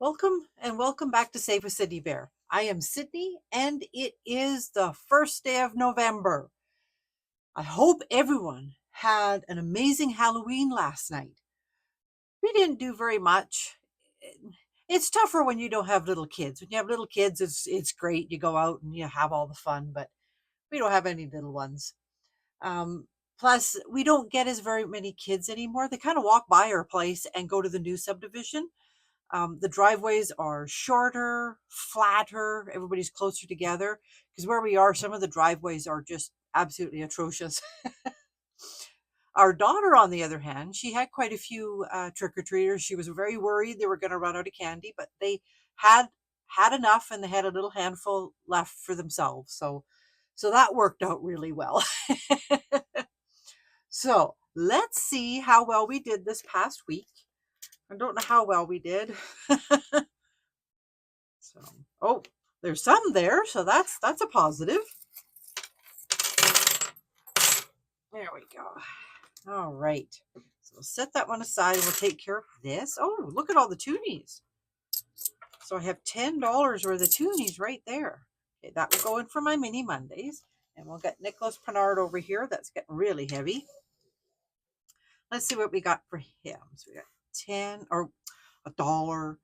Welcome back to Save with Sydney Bear. I am Sydney and it is the first day of November. I hope everyone had an amazing Halloween last night. We didn't do very much. It's tougher when you don't have little kids. When you have little kids, it's great. You go out and you have all the fun, but we don't have any little ones. Um, Plus, we don't get as very many kids anymore. They kind of walk by our place and go to the new subdivision. The driveways are shorter, flatter, everybody's closer together. Because where we are, some of the driveways are just absolutely atrocious. Our daughter, on the other hand, she had quite a few trick-or-treaters. She was very worried they were going to run out of candy, but they had enough and they had a little handful left for themselves. So that worked out really well. So let's see how well we did this past week. I don't know how well we did. So, oh, there's some there, so that's a positive. There we go. All right. So we'll set that one aside and we'll take care of this. Oh, look at all the toonies. So I have $10 worth of toonies right there. Okay, that will go in for my mini Mondays. And we'll get Nicholas Pernard over here. That's getting really heavy. Let's see what we got for him. So we got 10 or $1,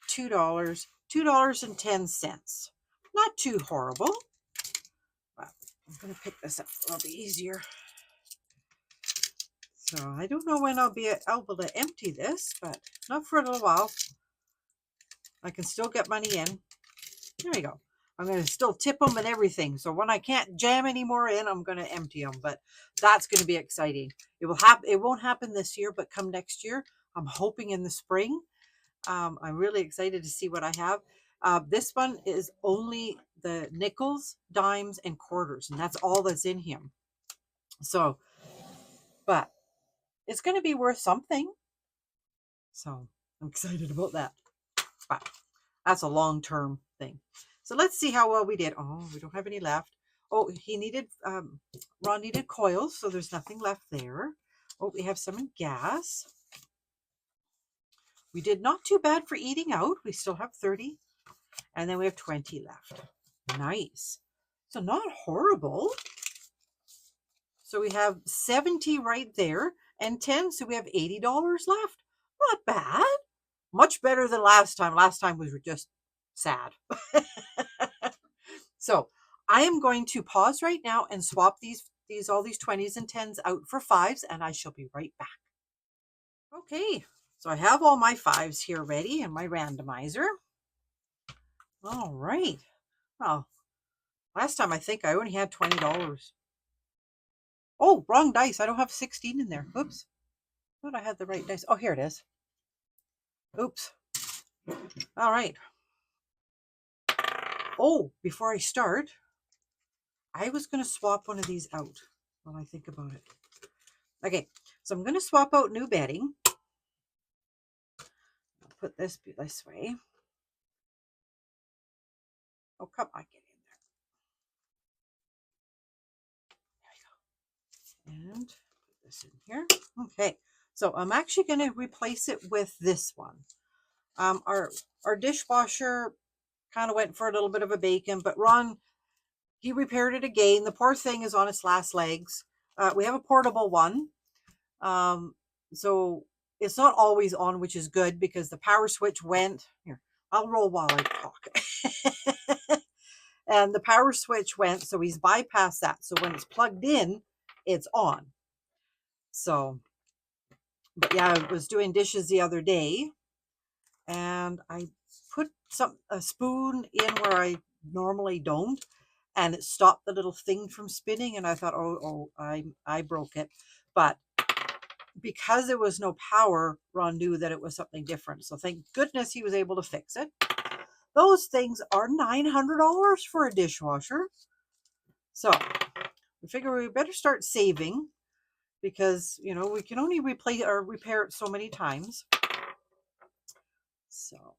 $2, $2.10. Not too horrible. But I'm going to pick this up a little bit easier. So I don't know when I'll be able to empty this, but not for a little while. I can still get money in. There we go. I'm going to still tip them and everything. So when I can't jam any more in, I'm going to empty them. But that's going to be exciting. It will happen. It won't happen this year, but come next year, I'm hoping in the spring. I'm really excited to see what I have. This one is only the nickels, dimes, and quarters, and that's all that's in him. So, but it's going to be worth something. So I'm excited about that. But that's a long-term thing. So let's see how well we did. Oh, we don't have any left. Oh, Ron needed coils, so there's nothing left there. Oh, we have some in gas. We did not too bad for eating out. We still have 30. And then we have 20 left. Nice. So not horrible. So we have 70 right there and 10. So we have $80 left. Not bad. Much better than last time. Last time we were just sad. So I am going to pause right now and swap all these 20s and 10s out for 5s, and I shall be right back. Okay, so I have all my 5s here ready in my randomizer. All right. Well, last time I think I only had $20. Oh, wrong dice. I don't have 16 in there. Oops. I thought I had the right dice. Oh, here it is. Oops. All right. Oh, before I start, I was going to swap one of these out when I think about it. Okay, so I'm going to swap out new bedding. I'll put this way. Oh, come on, get in there. There we go. And put this in here. Okay, so I'm actually going to replace it with this one. Our dishwasher kind of went for a little bit of a bacon, but Ron, he repaired it again. The poor thing is on its last legs. We have a portable one. So it's not always on, which is good because the power switch went. Here, I'll roll while I talk. And the power switch went, so he's bypassed that. So when it's plugged in, it's on. So, but yeah, I was doing dishes the other day and I put a spoon in where I normally don't, and it stopped the little thing from spinning, and I thought, I broke it. But because there was no power, Ron knew that it was something different. So thank goodness he was able to fix it. Those things are $900 for a dishwasher. So we figure we better start saving because, you know, we can only replace or repair it so many times. So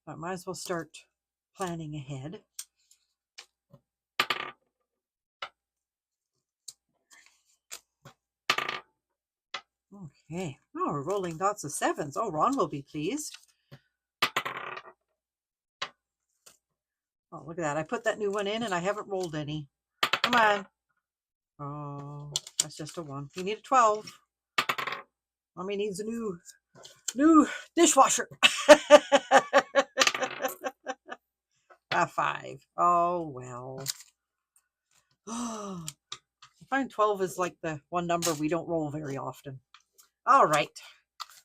I might as well start planning ahead. Okay. Oh, we're rolling lots of 7s. Oh, Ron will be pleased. Oh, look at that. I put that new one in and I haven't rolled any. Come on. Oh, that's just a 1. You need a 12. Mommy needs a new dishwasher. A 5. Oh, well. I find 12 is like the one number we don't roll very often. All right.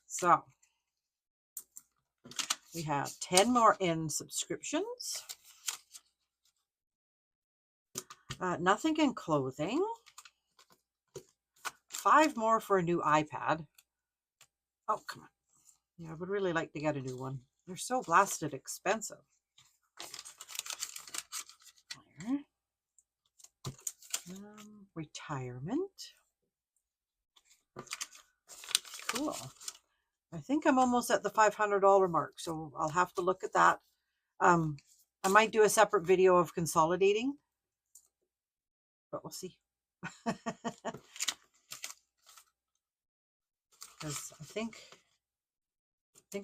So we have 10 more in subscriptions. Nothing in clothing. 5 more for a new iPad. Oh, come on. Yeah, I would really like to get a new one. They're so blasted expensive. There. Retirement. Cool. I think I'm almost at the $500 mark, so I'll have to look at that. I might do a separate video of consolidating, but we'll see. Because I think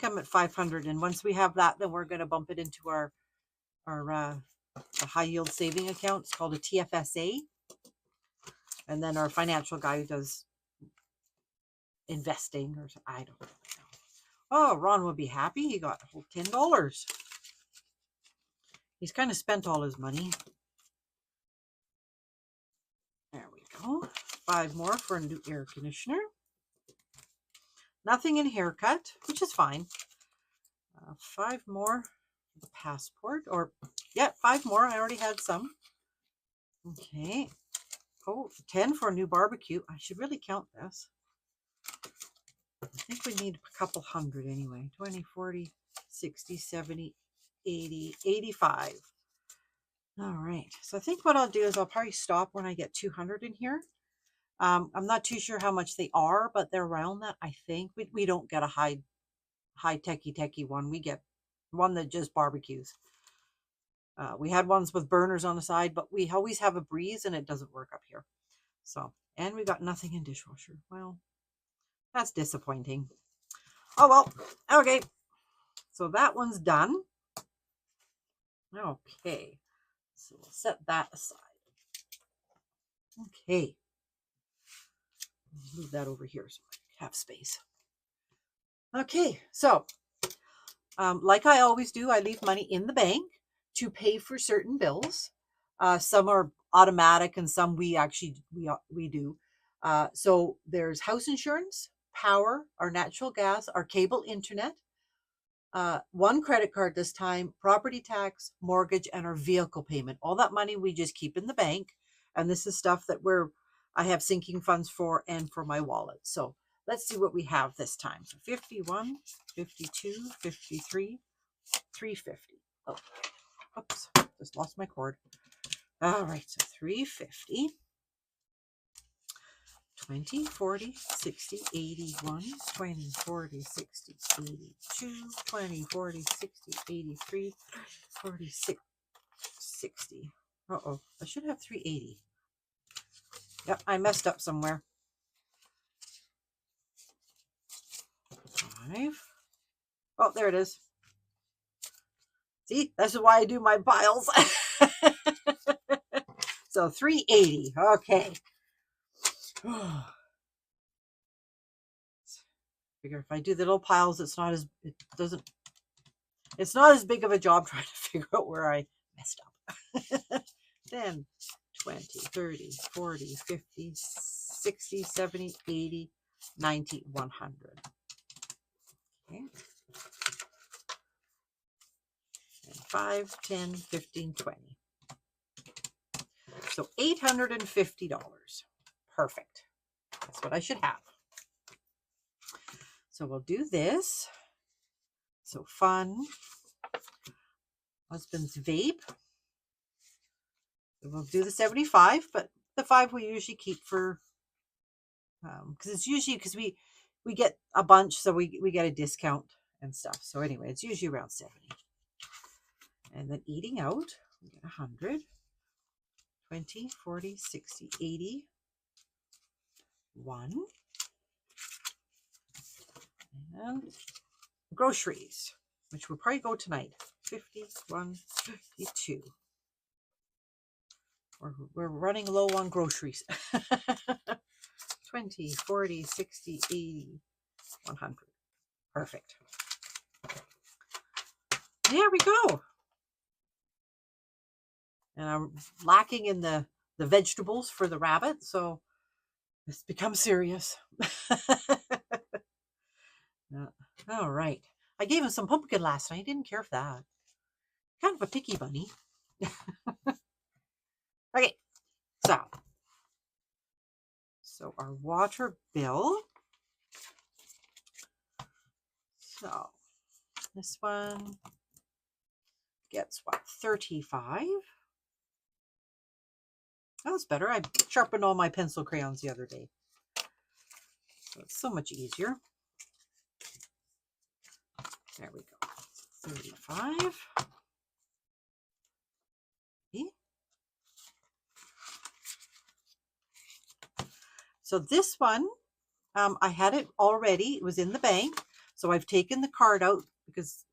I'm at 500, and once we have that, then we're going to bump it into our the high yield saving account. It's called a TFSA, and then our financial guy does investing, or I don't know. Oh, Ron will be happy. He got a whole $10. He's kind of spent all his money. There we go. 5 more for a new air conditioner. Nothing in haircut, which is fine. 5 more for the passport. Or, yeah, 5 more. I already had some. Okay. Oh, 10 for a new barbecue. I should really count this. I think we need a couple hundred anyway. 20, 40, 60, 70, 80, 85. All right. So I think what I'll do is I'll probably stop when I get 200 in here. I'm not too sure how much they are, but they're around that. I think we don't get a high techie one. We get one that just barbecues. We had ones with burners on the side, but we always have a breeze and it doesn't work up here. So, and we got nothing in dishwasher. Well, that's disappointing. Oh, well, okay. So that one's done. Okay. So we'll set that aside. Okay. Move that over here so I have space. Okay. So, like I always do, I leave money in the bank to pay for certain bills. Some are automatic and some we do. So there's house insurance, power, our natural gas, our cable internet, 1 credit card this time, property tax, mortgage, and our vehicle payment. All that money we just keep in the bank. And this is stuff that I have sinking funds for and for my wallet. So let's see what we have this time. So 51, 52, 53, 350. Oh, oops, just lost my cord. All right, so 350. 20, 40, 60, 81, 20, 40, 60, 82, 20, 40, 60, 83, 46, 60. Uh-oh, I should have 380. Yep, I messed up somewhere. 5. Oh, there it is. See, that's why I do my piles. So 380. Okay. Figure if I do the little piles, it's not as big of a job trying to figure out where I messed up. 10, 20, 30, 40, 50, 60, 70, 80, 90, 100. Okay. And 5, 10, 15, 20. So $850. Perfect. That's what I should have. So we'll do this. So fun. Husband's vape. We'll do the 75, but the 5 we usually keep for, because it's usually because we get a bunch, so we get a discount and stuff. So anyway, it's usually around 70. And then eating out, we get 100, 20, 40, 60, 80, 1. And groceries, which will probably go tonight. 51, 52. We're running low on groceries. 20, 40, 60, 80, 100. Perfect. There we go. And I'm lacking in the vegetables for the rabbit, so it's become serious. All right. I gave him some pumpkin last night. He didn't care for that. Kind of a picky bunny. Okay, so our water bill. So this one gets what, 35? That's better. I sharpened all my pencil crayons the other day. So it's so much easier. There we go. 35. Okay. So this one, I had it already. It was in the bank. So I've taken the card out because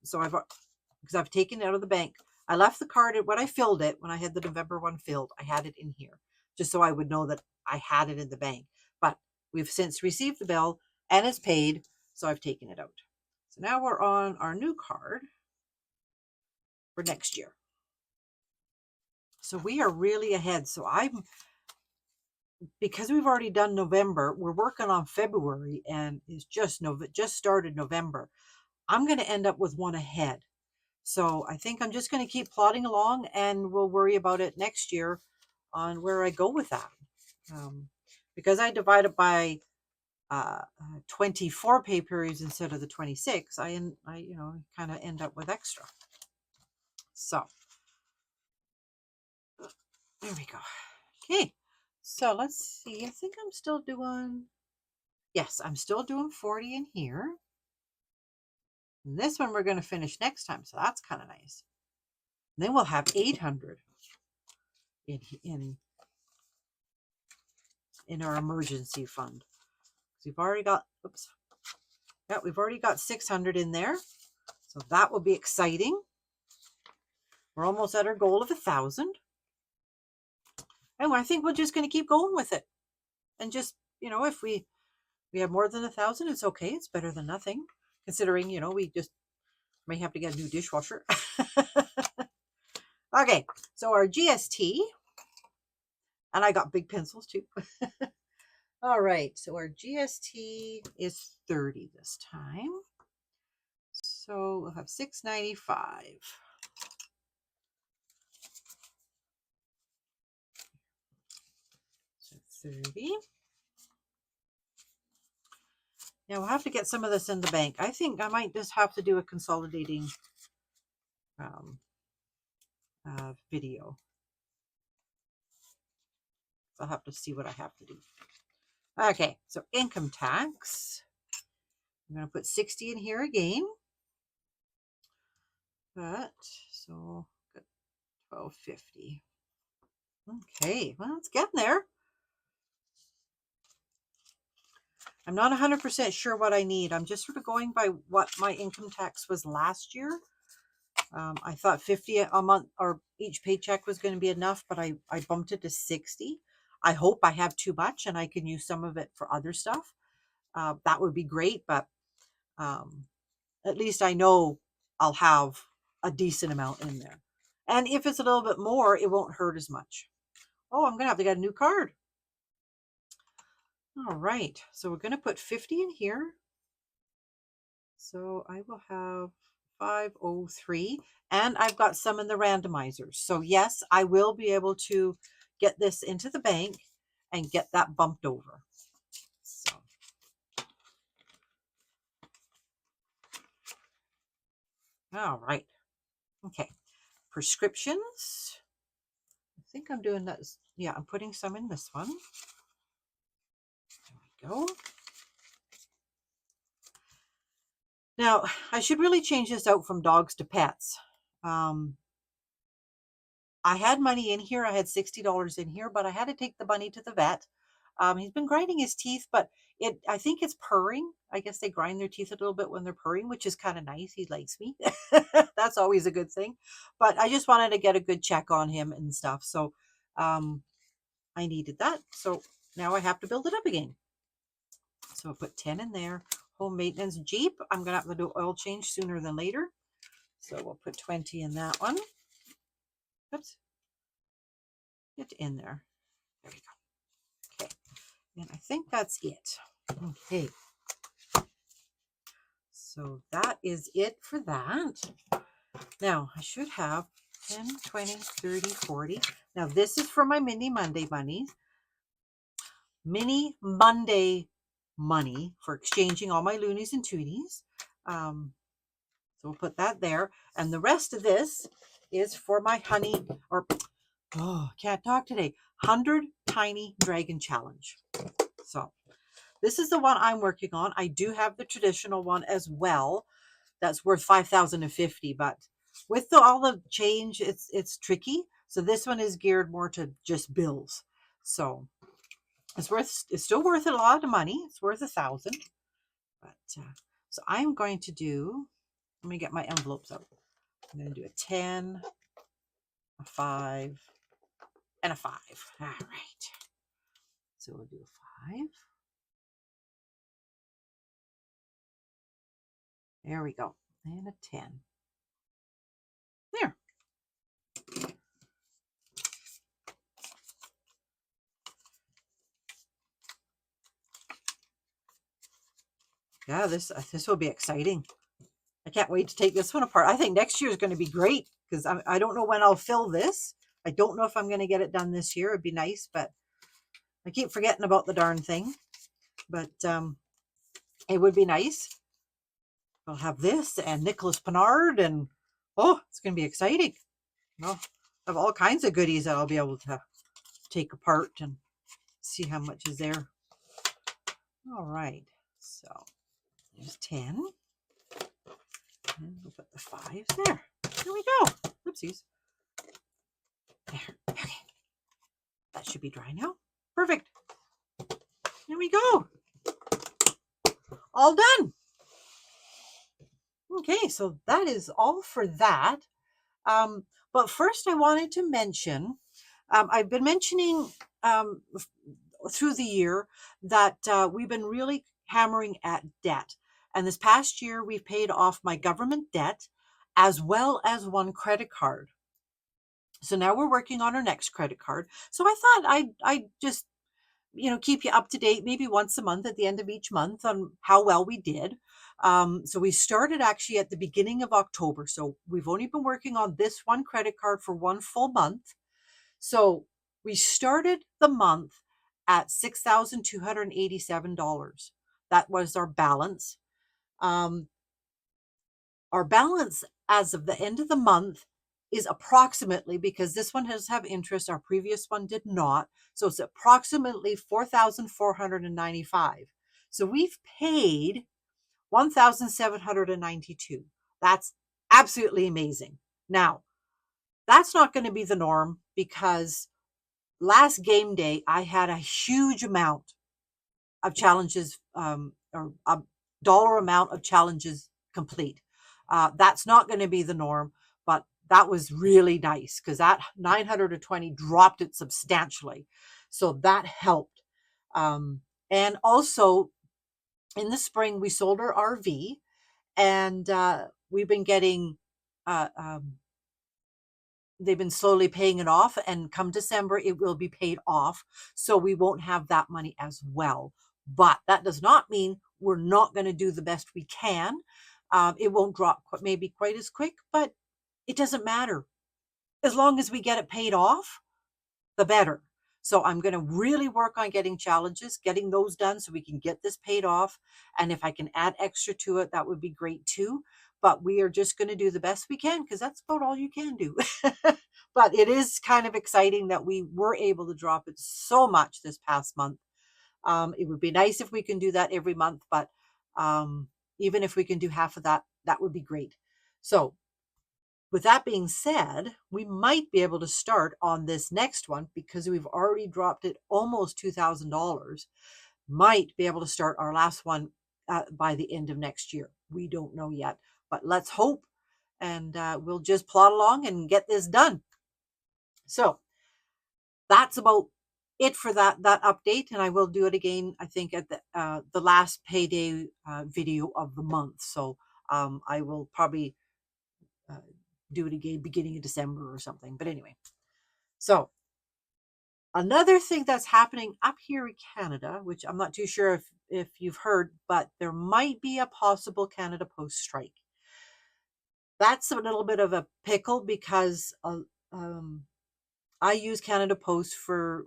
I've taken it out of the bank. I left the card when I filled it, when I had the November one filled, I had it in here just so I would know that I had it in the bank. But we've since received the bill and it's paid, so I've taken it out. So now we're on our new card for next year. So we are really ahead. So because we've already done November, we're working on February and it's just started November. I'm going to end up with one ahead. So I think I'm just going to keep plodding along and we'll worry about it next year on where I go with that. Because I divide it by 24 pay periods instead of the 26, I kind of end up with extra. So there we go. Okay. So let's see. I think I'm still doing, yes, I'm still doing 40 in here. And this one we're going to finish next time. So that's kind of nice. And then we'll have 800 in our emergency fund. We've already got, we've already got 600 in there. So that will be exciting. We're almost at our goal of 1,000. And I think we're just going to keep going with it. And just, if we have more than 1,000, it's okay. It's better than nothing. Considering, we just may have to get a new dishwasher. Okay, so our GST, and I got big pencils too. All right, so our GST is 30 this time. So we'll have $6.95. So 30. Now we'll have to get some of this in the bank. I think I might just have to do a consolidating video. I'll have to see what I have to do. Okay, so income tax. I'm going to put 60 in here again. But so $12.50. Okay, well, it's getting there. I'm not 100% sure what I need. I'm just sort of going by what my income tax was last year. I thought 50 a month or each paycheck was going to be enough, but I bumped it to 60. I hope I have too much and I can use some of it for other stuff. That would be great, but at least I know I'll have a decent amount in there. And if it's a little bit more, it won't hurt as much. Oh, I'm going to have to get a new card. All right, so we're going to put 50 in here. So I will have 503, and I've got some in the randomizers. So yes, I will be able to get this into the bank and get that bumped over. So all right. Okay. Prescriptions. I think I'm doing that. Yeah, I'm putting some in this one. There we go. Now, I should really change this out from dogs to pets. I had money in here. I had $60 in here, but I had to take the bunny to the vet. He's been grinding his teeth, but I think it's purring. I guess they grind their teeth a little bit when they're purring, which is kind of nice. He likes me. That's always a good thing. But I just wanted to get a good check on him and stuff. So I needed that. So now I have to build it up again. So I'll put 10 in there. Home maintenance Jeep. I'm going to have to do oil change sooner than later. So we'll put 20 in that one. Oops. Get in there. There we go. Okay. And I think that's it. Okay. So that is it for that. Now I should have 10, 20, 30, 40. Now this is for my mini Monday money. Mini Monday money for exchanging all my loonies and toonies. So we'll put that there. And the rest of this is for my honey, or can't talk today, 100 Tiny Dragon Challenge. So this is the one I'm working on. I do have the traditional one as well. That's worth 5,050, but with all the change, it's tricky. So this one is geared more to just bills. So it's still worth a lot of money. It's worth 1,000. But so I'm going to do, let me get my envelopes out. I'm going to do a 10, a 5, and a 5. All right. So we'll do a 5. There we go. And a 10. There. Yeah, this will be exciting. I can't wait to take this one apart. I think next year is going to be great because I don't know when I'll fill this. I don't know if I'm going to get it done this year. It'd be nice, but I keep forgetting about the darn thing. But it would be nice. I'll have this and Nicholas Pinard, and it's going to be exciting. I'll have all kinds of goodies that I'll be able to take apart and see how much is there. All right, so there's 10. And we'll put the 5s there. There we go. Oopsies. There. Okay. That should be dry now. Perfect. There we go. All done. Okay, so that is all for that. But first I wanted to mention, I've been mentioning through the year that we've been really hammering at debt. And this past year, we've paid off my government debt as well as one credit card. So now we're working on our next credit card. So I thought I'd just, keep you up to date, maybe once a month at the end of each month on how well we did. So we started actually at the beginning of October. So we've only been working on this one credit card for one full month. So we started the month at $6,287. That was our balance. Our balance as of the end of the month is approximately, because this one does have interest, our previous one did not. So it's approximately $4,495. So we've paid $1,792. That's absolutely amazing. Now, that's not going to be the norm because last game day, I had a huge amount of challenges, or a dollar amount of challenges complete. That's not going to be the norm, but that was really nice because that 920 dropped it substantially. So that helped. And also in the spring, we sold our RV, and we've been getting, they've been slowly paying it off, and come December, it will be paid off. So we won't have that money as well. But that does not mean we're not going to do the best we can. It won't drop maybe quite as quick, but it doesn't matter. As long as we get it paid off, the better. So I'm going to really work on getting challenges, getting those done so we can get this paid off. And if I can add extra to it, that would be great too. But we are just going to do the best we can because that's about all you can do. But it is kind of exciting that we were able to drop it so much this past month. It would be nice if we can do that every month, but even if we can do half of that, that would be great. So with that being said, we might be able to start on this next one because we've already dropped it almost $2,000. might be able to start our last one by the end of next year. We don't know yet, but let's hope, and we'll just plod along and get this done. So that's about it for that update, and I will do it again, I think, at the last payday video of the month. So I will probably uh, do it again beginning of December or something. But anyway, so another thing that's happening up here in Canada, which I'm not too sure if you've heard, but there might be a possible Canada Post strike. That's a little bit of a pickle because um, I use Canada Post for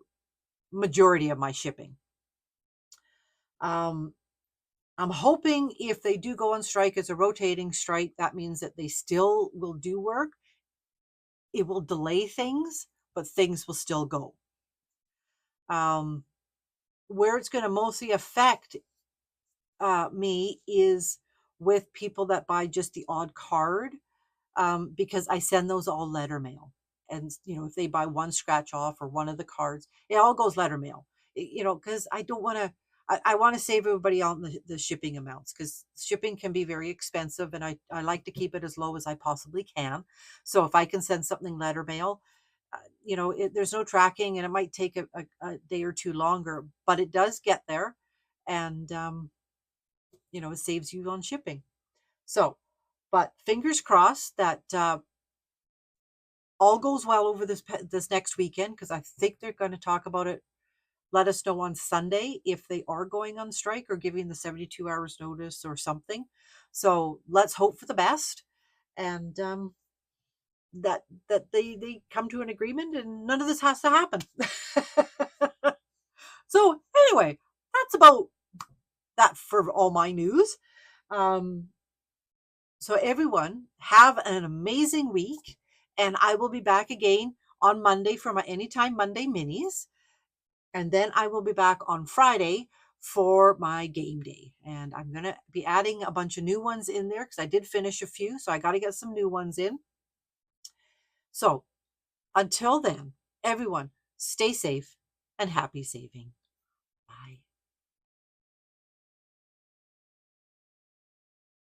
majority of my shipping. Um, I'm hoping if they do go on strike as a rotating strike, that means that they still will do work. It will delay things, but things will still go. Um, where it's going to mostly affect me is with people that buy just the odd card, because I send those all letter mail. And if they buy one scratch off or one of the cards, it all goes letter mail. Because I don't want to. I want to save everybody on the shipping amounts, because shipping can be very expensive, and I like to keep it as low as I possibly can. So if I can send something letter mail, there's no tracking, and it might take a day or two longer, but it does get there, and it saves you on shipping. So, but fingers crossed that all goes well over this next weekend, because I think they're going to talk about it. Let us know on Sunday if they are going on strike or giving the 72 hours notice or something. So let's hope for the best, and that they come to an agreement and none of this has to happen. So anyway, that's about that for all my news. Um, So, everyone, have an amazing week. And I will be back again on Monday for my Anytime Monday minis. And then I will be back on Friday for my game day. And I'm going to be adding a bunch of new ones in there because I did finish a few. So, I got to get some new ones in. So, until then, everyone, stay safe and happy saving.